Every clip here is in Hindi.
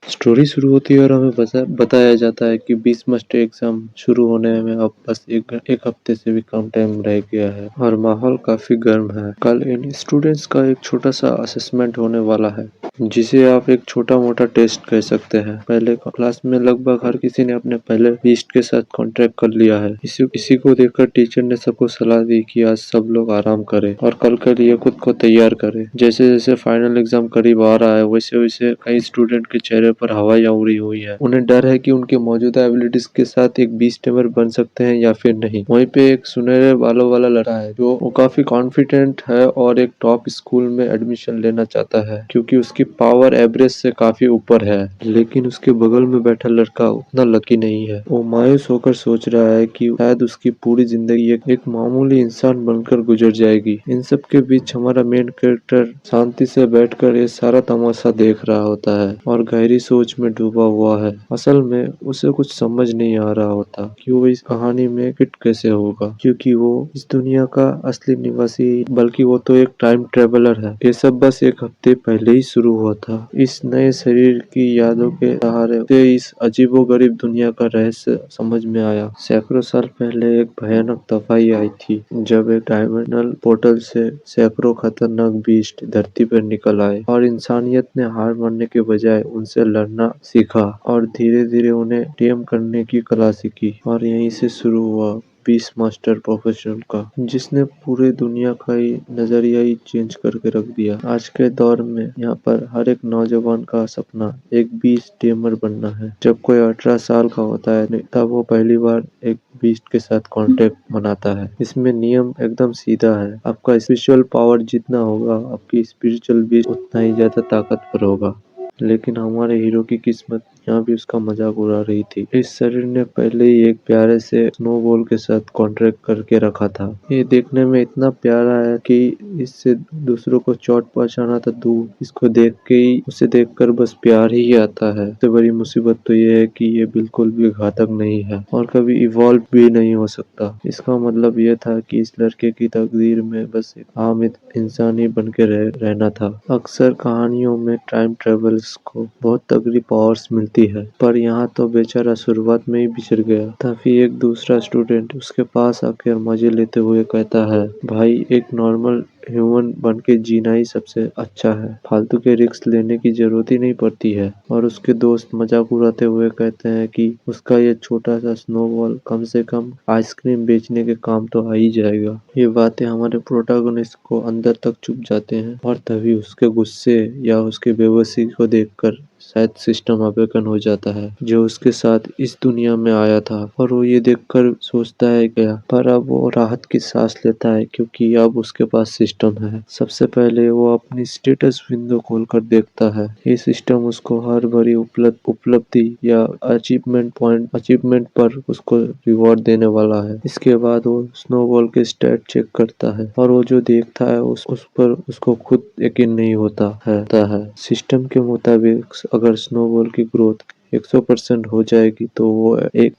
स्टोरी शुरू होती है और हमें बताया जाता है कि बीस मस्ट एग्जाम शुरू होने में अब बस एक हफ्ते से भी कम टाइम रह गया है और माहौल काफी गर्म है। कल इन स्टूडेंट्स का एक छोटा सा असेसमेंट होने वाला है, जिसे आप एक छोटा मोटा टेस्ट कह सकते हैं। पहले क्लास में लगभग हर किसी ने अपने पहले लिस्ट के साथ कॉन्ट्रैक्ट कर लिया है। इसी को देखकर टीचर ने सबको सलाह दी कि आज सब लोग आराम करें और कल के लिए खुद को तैयार करें। जैसे जैसे फाइनल एग्जाम करीब आ रहा है, वैसे वैसे कई स्टूडेंट के चेहरे पर हवाएं उड़ी हुई है। उन्हें डर है कि उनके मौजूदा एबिलिटीज के साथ एक बीस टेमर बन सकते हैं या फिर नहीं। वहीं पे एक सुनहरे बालों वाला लड़का है जो वो काफी कॉन्फिडेंट है और एक टॉप स्कूल में एडमिशन लेना चाहता है, क्योंकि उसकी पावर एवरेज से काफी ऊपर है। लेकिन उसके बगल में बैठा लड़का उतना लकी नहीं है। वो मायूस होकर सोच रहा है कि शायद उसकी पूरी जिंदगी एक मामूली इंसान बनकर गुजर जाएगी। इन सब के बीच हमारा मेन कैरेक्टर शांति से बैठकर ये सारा तमाशा देख रहा होता है और गहरी सोच में डूबा हुआ है। असल में उसे कुछ समझ नहीं आ रहा होता कि वो इस कहानी में फिट कैसे होगा, क्योंकि वो इस दुनिया का असली निवासी बल्कि वो तो एक टाइम ट्रेवलर है। ये सब बस एक हफ्ते पहले ही शुरू हुआ था। इस नए शरीर की यादों के सहारे उसे इस अजीबोगरीब दुनिया का रहस्य समझ में आया। सैकड़ों साल पहले एक भयानक तबाही आई थी, जब एक डायमेंशनल पोर्टल से सैकड़ों खतरनाक बीस्ट धरती पर निकल आए और इंसानियत ने हार मानने के बजाय उनसे लड़ना सीखा और धीरे धीरे उन्हें टेम करने की कला सीखी। और यहीं से शुरू हुआ बीस मास्टर प्रोफेशनल का, जिसने पूरी दुनिया का ही नजरिया ही चेंज करके रख दिया। आज के दौर में यहाँ पर हर एक नौजवान का सपना एक बीस टेमर बनना है। जब कोई 18 साल का होता है तब वो पहली बार एक बीस्ट के साथ कांटेक्ट बनाता है। इसमें नियम एकदम सीधा है, आपका स्पिरिचुअल पावर जितना होगा आपकी स्पिरिचुअल बीस्ट उतना ही ज्यादा ताकतवर होगा। लेकिन हमारे हीरो की किस्मत यहाँ भी उसका मजाक उड़ा रही थी। इस शरीर ने पहले ही एक प्यारे से स्नोबॉल के साथ कॉन्ट्रैक्ट करके रखा था। ये देखने में इतना प्यारा है कि इससे दूसरों को चोट पहुंचाना तो दूर, इसको देख के ही उसे देखकर बस प्यार ही आता है। सबसे बड़ी मुसीबत तो ये है कि ये बिल्कुल भी घातक नहीं है और कभी इवॉल्व भी नहीं हो सकता। इसका मतलब ये था कि इस लड़के की तकदीर में बस एक आम इंसान ही बन के रहना था। अक्सर कहानियों में टाइम ट्रेवल्स को बहुत तगड़ी पावर्स मिलती है, पर यहाँ तो बेचारा शुरुआत में ही बिछड़ गया। तभी एक दूसरा स्टूडेंट उसके पास आकर मजे लेते हुए कहता है, भाई एक नॉर्मल ह्यूमन बन के जीना ही सबसे अच्छा है, फालतू के रिस्क लेने की जरूरत ही नहीं पड़ती है। और उसके दोस्त मजाक उड़ाते हुए कहते हैं कि उसका ये छोटा सा स्नोबॉल कम से कम आइसक्रीम बेचने के काम तो आ ही जाएगा। ये बातें हमारे प्रोटोगनिस्ट को अंदर तक चुभ जाते हैं और तभी उसके गुस्से या उसकी बेबसी को देखकर शायद सिस्टम अवेकन हो जाता है, जो उसके साथ इस दुनिया में आया था। और वो ये देखकर सोचता है क्या, पर अब वो राहत की सांस लेता है क्योंकि अब उसके पास सिस्टम है। सबसे पहले वो अपनी स्टेटस विंडो खोलकर देखता है। ये सिस्टम उसको हर बड़ी उपलब्धि या अचीवमेंट पर उसको रिवॉर्ड देने वाला है। इसके बाद वो स्नोबॉल के स्टैट चेक करता है और वो जो देखता है उस पर उसको खुद यकीन नहीं होता है। सिस्टम के मुताबिक अगर स्नोबॉल की ग्रोथ 100% हो जाएगी तो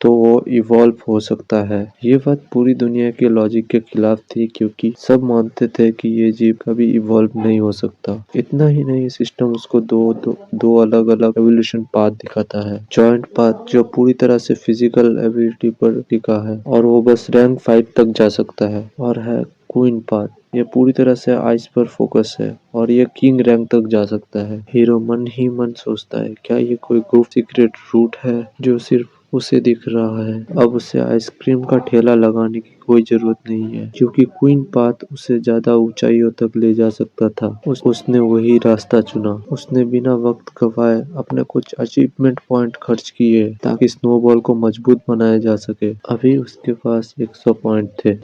वो इवॉल्व हो सकता है। ये बात पूरी दुनिया के लॉजिक के खिलाफ थी, क्योंकि सब मानते थे कि ये जीव कभी इवॉल्व नहीं हो सकता। इतना ही नहीं, सिस्टम उसको दो अलग अलग एवोल्यूशन पाथ दिखाता है। जॉइंट पाथ जो पूरी तरह से फिजिकल एबिलिटी पर टिका है और वो बस रैंक 5 तक जा सकता है, और है क्वीन पाथ, ये पूरी तरह से आइस पर फोकस है और ये किंग रैंक तक जा सकता है। हीरो मन ही मन सोचता है, क्या ये कोई गुप्त सीक्रेट रूट है जो सिर्फ उसे दिख रहा है। अब उसे आइसक्रीम का ठेला लगाने की कोई जरूरत नहीं है, क्योंकि क्वीन पाथ उसे ज्यादा ऊंचाइयों तक ले जा सकता था। उसने वही रास्ता चुना। उसने बिना वक्त गवाए अपने कुछ अचीवमेंट पॉइंट खर्च किए ताकि स्नोबॉल को मजबूत बनाया जा सके। अभी उसके पास 100 पॉइंट थे,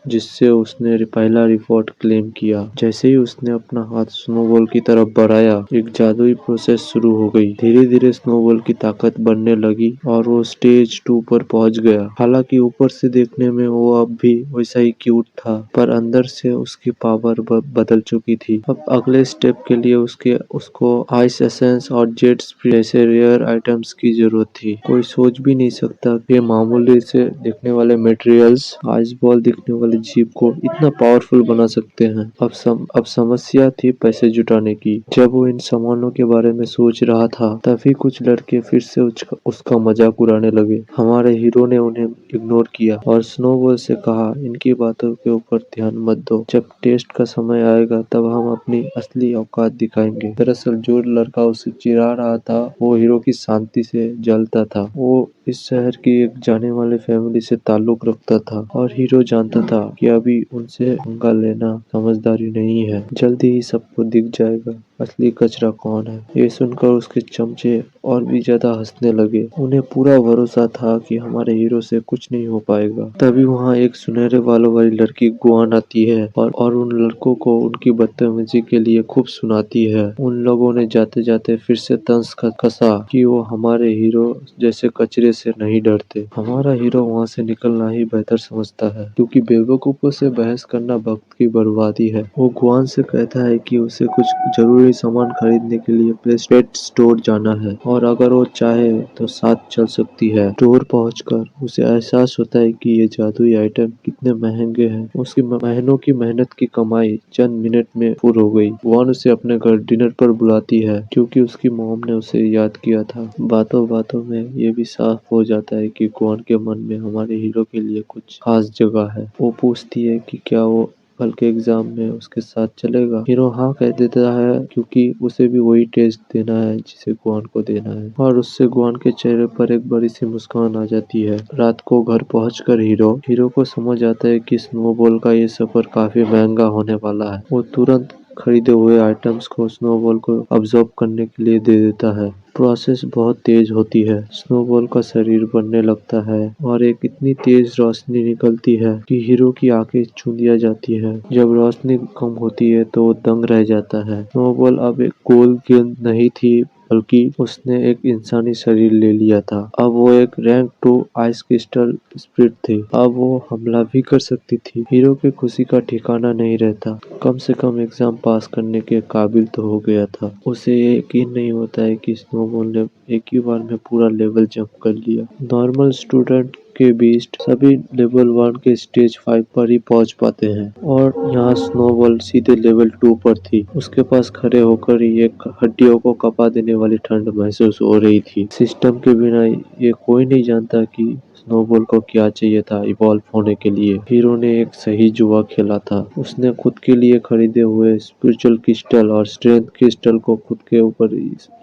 जिससे उसने पहला रिवॉर्ड क्लेम किया। जैसे ही उसने अपना हाथ स्नोबॉल की तरफ बढ़ाया, एक जादुई प्रोसेस शुरू हो गई। धीरे धीरे स्नोबॉल की ताकत बढ़ने लगी और वो स्टेज 2 पर पहुंच गया। हालांकि ऊपर से देखने में वो अब भी वैसा ही क्यूट था, पर अंदर से उसकी पावर बदल चुकी थी। अब अगले स्टेप के लिए उसको आइस एसेंस और जेट स्प्रे जैसे रेयर आइटम्स की जरूरत थी। कोई सोच भी नहीं सकता कि मामूली से दिखने वाले मटेरियल्स आइस बॉल दिखने वाले वाले जीव को इतना पावरफुल बना सकते हैं। अब समस्या थी पैसे जुटाने की। जब वो इन सामानों के बारे में सोच रहा था तभी कुछ लड़के फिर से उसका मजाक उड़ाने लगे। हमारे हीरो ने उन्हें इग्नोर किया और स्नोबॉल से कहा, इनकी बातों के ऊपर ध्यान मत दो, जब टेस्ट का समय आएगा तब हम अपनी असली औकात दिखाएंगे। दरअसल जो लड़का उसे चिढ़ा रहा था वो हीरो की शांति से जलता था। वो इस शहर की एक जाने वाले फैमिली से ताल्लुक रखता था और हीरो जानता था कि अभी उनसे पंगा लेना समझदारी नहीं है। जल्दी ही सबको दिख जाएगा असली कचरा कौन है। ये सुनकर उसके चमचे और भी ज्यादा हंसने लगे। उन्हें पूरा भरोसा था कि हमारे हीरो से कुछ नहीं हो पाएगा। तभी वहाँ एक सुनहरे बालों वाली लड़की गुआन आती है और उन लड़कों को उनकी बदतमीजी के लिए खूब सुनाती है। उन लोगों ने जाते जाते फिर से तंज कसा कि वो हमारे हीरो जैसे कचरे से नहीं डरते। हमारा हीरो वहाँ से निकलना ही बेहतर समझता है क्योंकि बेवकूफों से बहस करना वक्त की बर्बादी है। वो गुआन से कहता है कि उसे कुछ जरूरी सामान खरीदने के लिए पेट स्टोर जाना है और अगर वो चाहे तो साथ चल सकती है। स्टोर पहुंचकर उसे एहसास होता है कि ये जादुई आइटम कितने महंगे हैं। उसकी महीनों की मेहनत की कमाई चंद मिनट में पूरी हो गई। गुआन उसे अपने घर डिनर पर बुलाती है क्योंकि उसकी मॉम ने उसे याद किया था। बातों बातों में ये भी साफ हो जाता है कि गुआन के मन में हमारे हीरो के लिए कुछ खास जगह है। वो पूछती है कि क्या वो कल के एग्जाम में उसके साथ चलेगा। हीरो हाँ कह देता है क्योंकि उसे भी वही टेस्ट देना है जिसे गुआन को देना है और उससे गुआन के चेहरे पर एक बड़ी सी मुस्कान आ जाती है। रात को घर पहुंचकर हीरो को समझ आता है कि स्नोबॉल का ये सफर काफी महंगा होने वाला है। वो तुरंत खरीदे हुए आइटम्स को स्नोबॉल को ऑब्जर्व करने के लिए दे देता है। प्रोसेस बहुत तेज होती है। स्नोबॉल का शरीर बनने लगता है और एक इतनी तेज रोशनी निकलती है कि हीरो की आंखें चूंधिया जाती है। जब रोशनी कम होती है तो वो दंग रह जाता है। स्नोबॉल अब एक गोल गेंद नहीं थी बल्कि उसने एक इंसानी शरीर ले लिया था। अब वो एक रैंक 2 आइस क्रिस्टल स्पिरिट थी। अब वो हमला भी कर सकती थी। हीरो की खुशी का ठिकाना नहीं रहता। कम से कम एग्जाम पास करने के काबिल तो हो गया था। उसे ये यकीन नहीं होता है कि स्नोबॉल ने एक ही बार में पूरा लेवल जंप कर लिया। नॉर्मल स्टूडेंट के बीच सभी लेवल 1 के स्टेज 5 पर ही पहुंच पाते हैं और यहाँ स्नोबॉल सीधे लेवल 2 पर थी। उसके पास खड़े होकर ही एक हड्डियों को कपा देने वाली ठंड महसूस हो रही थी। सिस्टम के बिना ये कोई नहीं जानता कि स्नोबॉल को क्या चाहिए था इवॉल्व होने के लिए। हीरो ने एक सही जुआ खेला था। उसने खुद के लिए खरीदे हुए स्पिरिचुअल क्रिस्टल और स्ट्रेंथ क्रिस्टल को खुद के ऊपर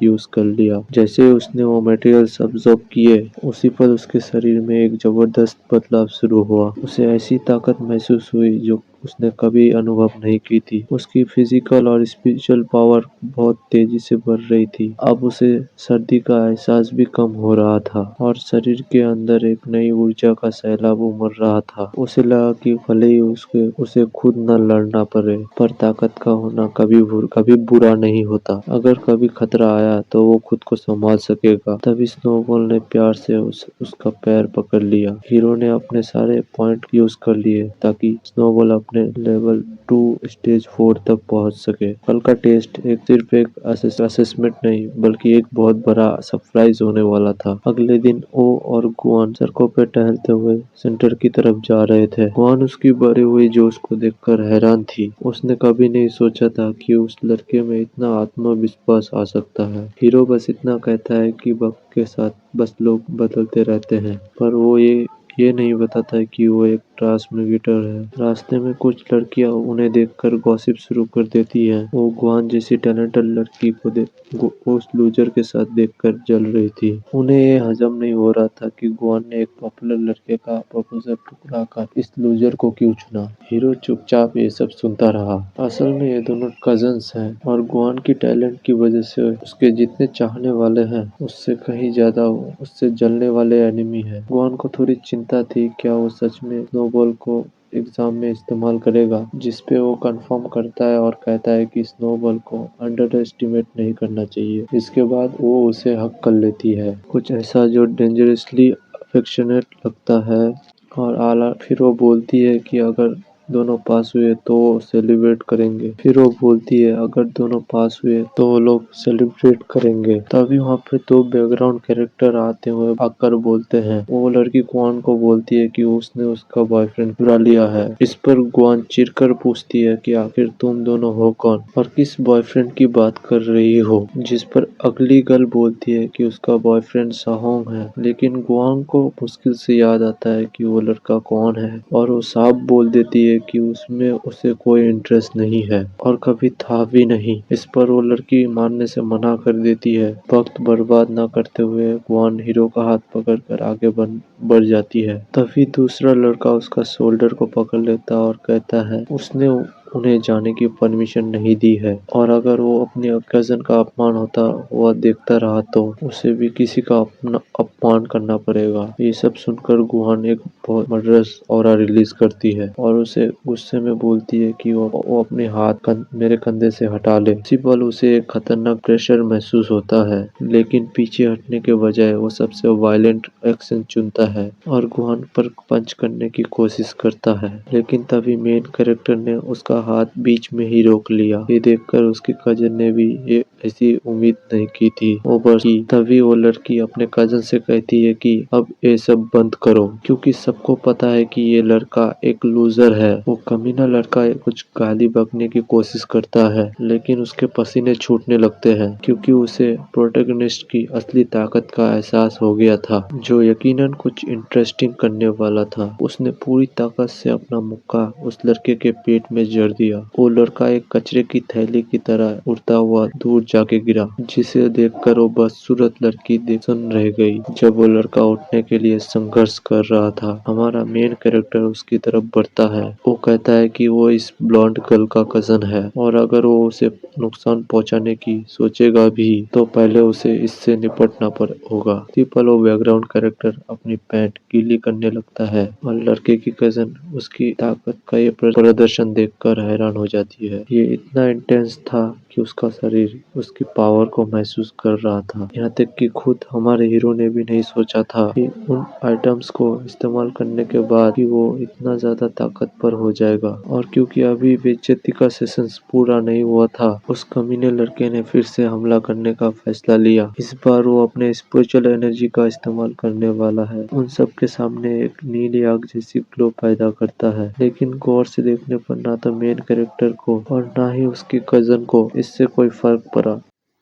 यूज कर लिया। जैसे ही उसने वो मटेरियल्स अब्सॉर्ब किए उसी पर उसके शरीर में एक जबरदस्त बदलाव शुरू हुआ। उसे ऐसी ताकत महसूस हुई जो उसने कभी अनुभव नहीं की थी। उसकी फिजिकल और स्पिरिचुअल पावर बहुत तेजी से बढ़ रही थी। अब उसे सर्दी का एहसास भी कम हो रहा था और शरीर के अंदर एक नई ऊर्जा का सैलाब उमड़ रहा था। उसे लगा कि भले ही उसे खुद न लड़ना पड़े पर ताकत का होना कभी बुरा नहीं होता। अगर कभी खतरा आया तो वो खुद को संभाल सकेगा। तभी स्नोबॉल ने प्यार से उसका पैर पकड़ लिया। हीरो ने अपने सारे पॉइंट यूज कर लिए ताकि स्नोबॉल अपने लेवल 2 स्टेज 4 तक पहुंच सके। कल का टेस्ट सिर्फ एक असेसमेंट नहीं बल्कि एक बहुत बड़ा सरप्राइज होने वाला था। अगले दिन ओ और गुआन सड़कों पर टहलते हुए सेंटर की तरफ जा रहे थे। गुआन उसकी बढ़े हुए जोश को देखकर हैरान थी। उसने कभी नहीं सोचा था कि उस लड़के में इतना आत्मविश्वास आ सकता है। हीरो बस इतना कहता है कि वक्त के साथ बस लोग बदलते रहते हैं पर वो ये नहीं बताता कि वो एक ट्रांसमिटर है। रास्ते में कुछ लड़कियां उन्हें देखकर गॉसिप शुरू कर देती हैं। वो गुआन जैसी टैलेंटेड लड़की को उस लूजर के साथ देखकर जल रही थी। उन्हें ये हजम नहीं हो रहा था कि गुआन ने एक पॉपुलर लड़के का प्रपोजल ठुकरा कर इस लूजर को क्यों चुना। हीरो चुपचाप ये सब सुनता रहा। असल में ये दोनों कजन्स हैं और गुआन की टैलेंट की वजह से उसके जितने चाहने वाले हैं उससे कहीं ज्यादा उससे जलने वाले एनिमी है। गुआन को थोड़ी चिंता थी क्या वो सच में स्नोबॉल को एग्जाम में इस्तेमाल करेगा, जिसपे वो कंफर्म करता है और कहता है कि स्नोबॉल को अंडर एस्टिमेट नहीं करना चाहिए। इसके बाद वो उसे हक कर लेती है, कुछ ऐसा जो डेंजरसली अफेक्शनेट लगता है और आला फिर वो बोलती है कि अगर दोनों पास हुए तो सेलिब्रेट करेंगे। फिर वो बोलती है अगर दोनों पास हुए तो वो लोग सेलिब्रेट करेंगे। तभी वहाँ पे दो बैकग्राउंड कैरेक्टर आते हुए आकर बोलते हैं। वो लड़की गुआन को बोलती है कि उसने उसका बॉयफ्रेंड चुरा लिया है। इस पर गुआन चिढ़कर पूछती है कि आखिर तुम दोनों हो कौन और किस बॉयफ्रेंड की बात कर रही हो, जिस पर अगली गर्ल बोलती है कि उसका बॉयफ्रेंड साहोंग है। लेकिन गुआन को मुश्किल से याद आता है कि वो लड़का कौन है और वो साफ बोल देती है कि उसमें उसे कोई इंटरेस्ट नहीं है और कभी था भी नहीं। इस पर वो लड़की मानने से मना कर देती है। वक्त बर्बाद न करते हुए गुआन हीरो का हाथ पकड़कर आगे बढ़ जाती है। तभी दूसरा लड़का उसका शोल्डर को पकड़ लेता और कहता है उसने उन्हें जाने की परमिशन नहीं दी है और अगर वो अपने कजन का अपमान होता हुआ देखता रहा तो उसे भी किसी का अपना अपमान करना पड़ेगा। ये सब सुनकर गुहान एक बहुत मर्डरस ऑरा रिलीज करती है और उसे गुस्से में बोलती है कि वो अपने हाथ मेरे कंधे से हटा ले। इसी पल उसे एक खतरनाक प्रेशर महसूस होता है, लेकिन पीछे हटने के बजाय वो सबसे वायलेंट एक्शन चुनता है और गुहान पर पंच करने की कोशिश करता है। लेकिन तभी मेन कैरेक्टर ने उसका हाथ बीच में ही रोक लिया। ये देखकर उसके कजन ने भी ये ऐसी उम्मीद नहीं की थी। वो बस की तभी वो लड़की अपने कजन से कहती है कि अब ये सब बंद करो, क्योंकि सबको पता है कि ये लड़का एक लूजर है। वो कमीना लड़का कुछ गाली बकने की कोशिश करता है, लेकिन उसके पसीने छूटने लगते हैं क्योंकि उसे प्रोटैगनिस्ट की असली ताकत का एहसास हो गया था, जो यकीनन कुछ इंटरेस्टिंग करने वाला था। उसने पूरी ताकत से अपना मुक्का उस लड़के के पेट में जड़ दिया। वो लड़का एक कचरे की थैली की तरह उड़ता हुआ दूर जाके गिरा, जिसे देखकर वो बदसूरत लड़की सुन रह गई। जब वो लड़का उठने के लिए संघर्ष कर रहा था, हमारा मेन कैरेक्टर उसकी तरफ बढ़ता है। वो कहता है कि वो इस ब्लॉन्ड गर्ल का कजन है और अगर वो उसे नुकसान पहुंचाने की सोचेगा भी तो पहले उसे इससे निपटना पर होगा। इसी पल वो बैकग्राउंड कैरेक्टर अपनी पैंट गीली करने लगता है और लड़के की कजन उसकी ताकत का ये प्रदर्शन देखकर हैरान हो जाती है। ये इतना इंटेंस था कि उसका शरीर उसकी पावर को महसूस कर रहा था। यहाँ तक कि खुद हमारे हीरो ने भी नहीं सोचा था कि उन आइटम्स को इस्तेमाल करने के बाद कि वो इतना ज्यादा ताकतवर हो जाएगा। और क्योंकि अभी बेइज्जती का सेशन पूरा नहीं हुआ था, उस कमीने लड़के ने फिर से हमला करने का फैसला लिया। इस बार वो अपने स्पिरिचुअल एनर्जी का इस्तेमाल करने वाला है। उन सब के सामने एक नीली आग जैसी ग्लो पैदा करता है, लेकिन गौर से देखने पर ना तो मेन कैरेक्टर को और ना ही उसके कजन को इससे कोई फर्क पड़ा।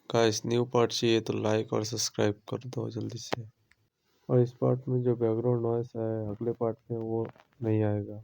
गाइस, न्यू पार्ट चाहिए तो लाइक और सब्सक्राइब कर दो जल्दी से। और इस पार्ट में जो बैकग्राउंड नॉइस है अगले पार्ट में वो नहीं आएगा।